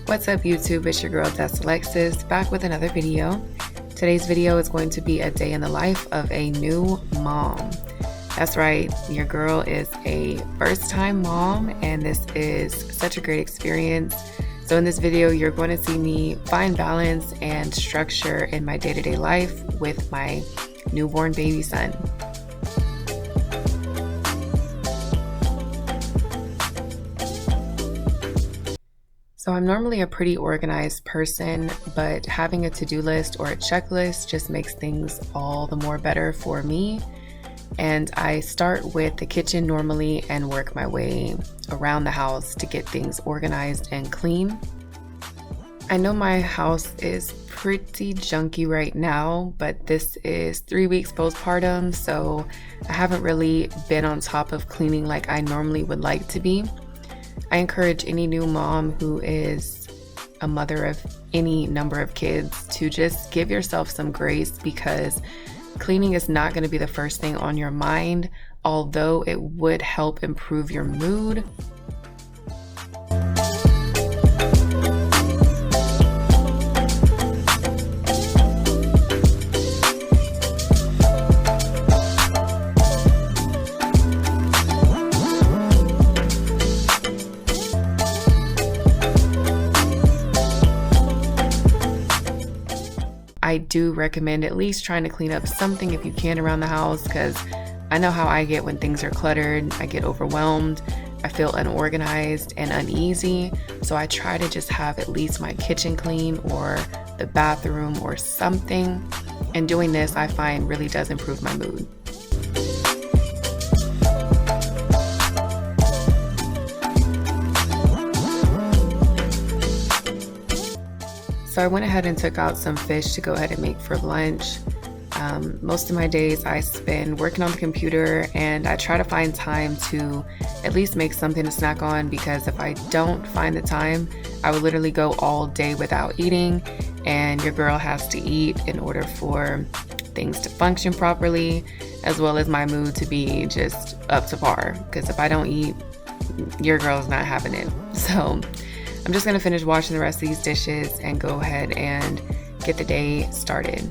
What's up YouTube, it's your girl Alexis back with another video. Today's video is going to be a day in the life of a new mom. That's right, your girl is a first-time mom and this is such a great experience. So in this video, you're going to see me find balance and structure in my day-to-day life with my newborn baby son. So I'm normally a pretty organized person, but having a to-do list or a checklist just makes things all the more better for me. And I start with the kitchen normally and work my way around the house to get things organized and clean. I know my house is pretty junky right now, but this is 3 weeks postpartum, so I haven't really been on top of cleaning like I normally would like to be. I encourage any new mom who is a mother of any number of kids to just give yourself some grace, because cleaning is not going to be the first thing on your mind, although it would help improve your mood. I do recommend at least trying to clean up something if you can around the house, because I know how I get when things are cluttered. I get overwhelmed, I feel unorganized and uneasy, so I try to just have at least my kitchen clean or the bathroom or something, and doing this I find really does improve my mood. So I went ahead and took out some fish to go ahead and make for lunch. Most of my days I spend working on the computer, and I try to find time to at least make something to snack on, because if I don't find the time, I would literally go all day without eating, and your girl has to eat in order for things to function properly, as well as my mood to be just up to par, because if I don't eat, your girl's not having it. So I'm just gonna finish washing the rest of these dishes and go ahead and get the day started.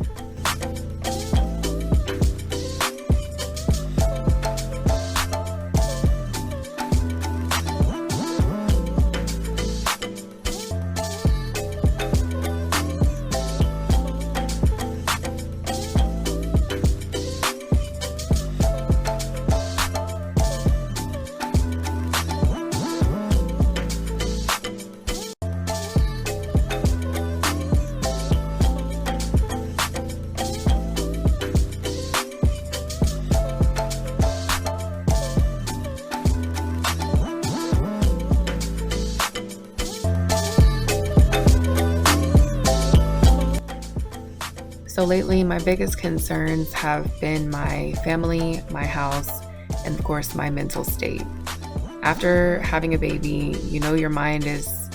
So lately, my biggest concerns have been my family, my house, and of course, my mental state. After having a baby, you know your mind is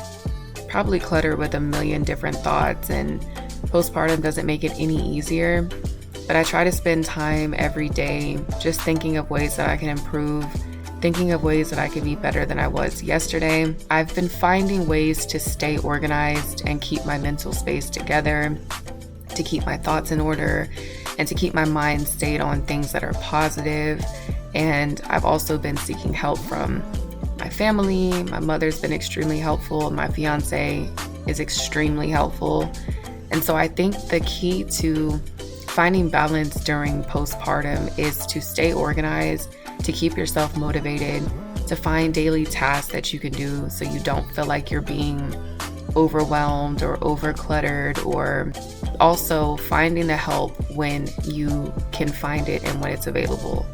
probably cluttered with a million different thoughts, and postpartum doesn't make it any easier. But I try to spend time every day just thinking of ways that I can improve, thinking of ways that I can be better than I was yesterday. I've been finding ways to stay organized and keep my mental space together, to keep my thoughts in order, and to keep my mind stayed on things that are positive. And I've also been seeking help from my family. My mother's been extremely helpful. My fiance is extremely helpful. And so I think the key to finding balance during postpartum is to stay organized, to keep yourself motivated, to find daily tasks that you can do so you don't feel like you're being overwhelmed or overcluttered, or also finding the help when you can find it and when it's available.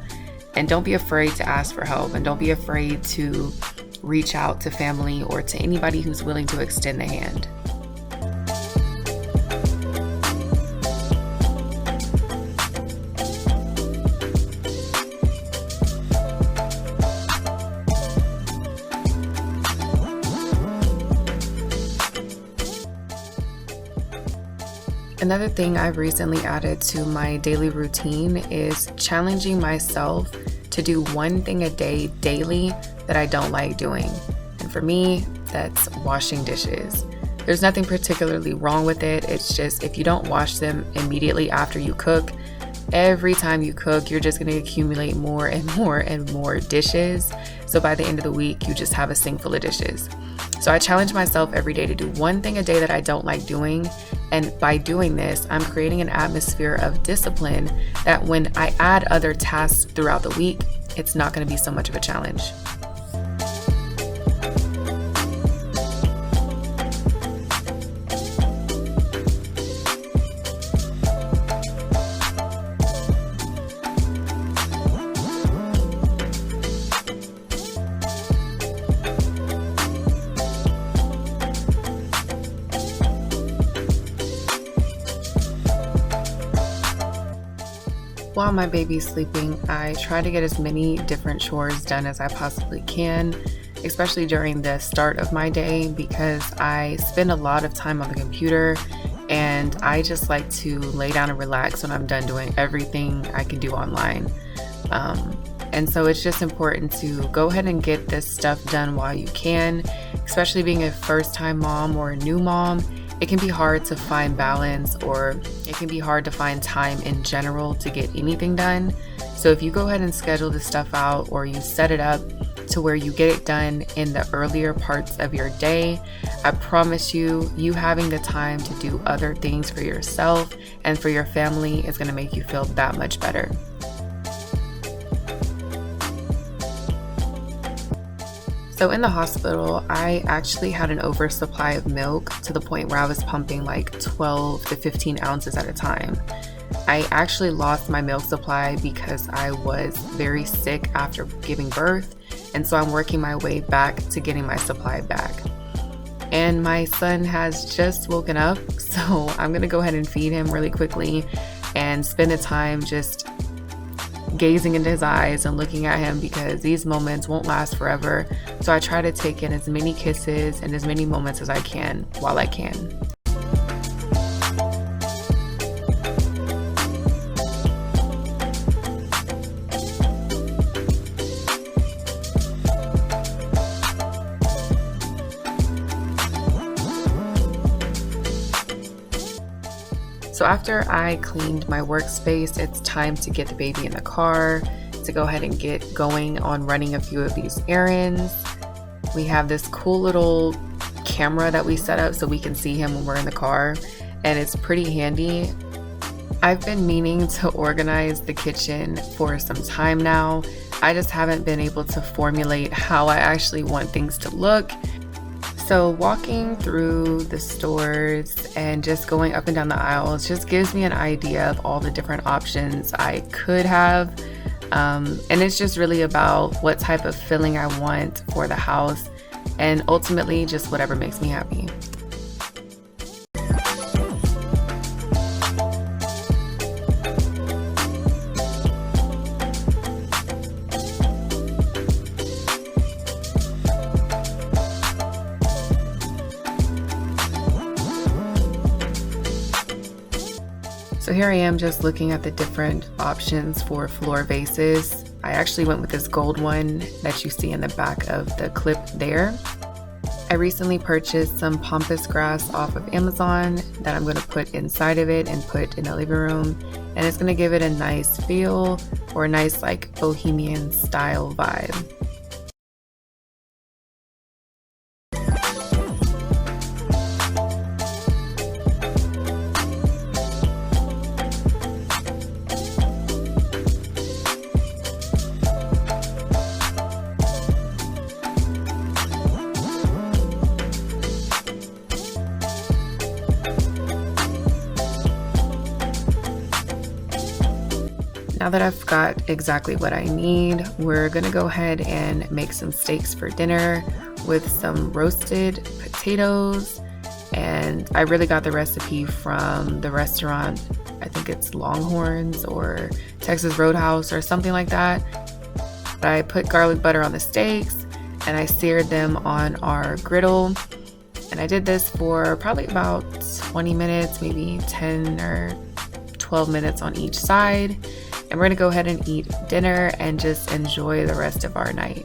And don't be afraid to ask for help, and don't be afraid to reach out to family or to anybody who's willing to extend the hand. Another thing I've recently added to my daily routine is challenging myself to do one thing a day daily that I don't like doing. And for me, that's washing dishes. There's nothing particularly wrong with it. It's just if you don't wash them immediately after you cook, every time you cook, you're just going to accumulate more and more and more dishes. So by the end of the week, you just have a sink full of dishes. So I challenge myself every day to do one thing a day that I don't like doing. And by doing this, I'm creating an atmosphere of discipline that when I add other tasks throughout the week, it's not going to be so much of a challenge. While my baby's sleeping, I try to get as many different chores done as I possibly can, especially during the start of my day, because I spend a lot of time on the computer and I just like to lay down and relax when I'm done doing everything I can do online. And so it's just important to go ahead and get this stuff done while you can, especially being a first-time mom or a new mom. It can be hard to find balance, or it can be hard to find time in general to get anything done. So if you go ahead and schedule this stuff out, or you set it up to where you get it done in the earlier parts of your day, I promise you having the time to do other things for yourself and for your family is going to make you feel that much better. So in the hospital, I actually had an oversupply of milk to the point where I was pumping like 12 to 15 ounces at a time. I actually lost my milk supply because I was very sick after giving birth, and so I'm working my way back to getting my supply back. And my son has just woken up, so I'm gonna go ahead and feed him really quickly and spend the time just gazing into his eyes and looking at him, because these moments won't last forever. So I try to take in as many kisses and as many moments as I can while I can. So after I cleaned my workspace, it's time to get the baby in the car, to go ahead and get going on running a few of these errands. We have this cool little camera that we set up so we can see him when we're in the car, and it's pretty handy. I've been meaning to organize the kitchen for some time now. I just haven't been able to formulate how I actually want things to look. So walking through the stores and just going up and down the aisles just gives me an idea of all the different options I could have. And it's just really about what type of feeling I want for the house, and ultimately just whatever makes me happy. So here I am just looking at the different options for floor vases. I actually went with this gold one that you see in the back of the clip there. I recently purchased some pampas grass off of Amazon that I'm going to put inside of it and put in the living room. And it's going to give it a nice feel, or a nice like bohemian style vibe. Now that I've got exactly what I need, we're gonna go ahead and make some steaks for dinner with some roasted potatoes. And I really got the recipe from the restaurant, I think it's Longhorns or Texas Roadhouse or something like that. But I put garlic butter on the steaks and I seared them on our griddle. And I did this for probably about 20 minutes, maybe 10 or 12 minutes on each side. And we're gonna go ahead and eat dinner and just enjoy the rest of our night.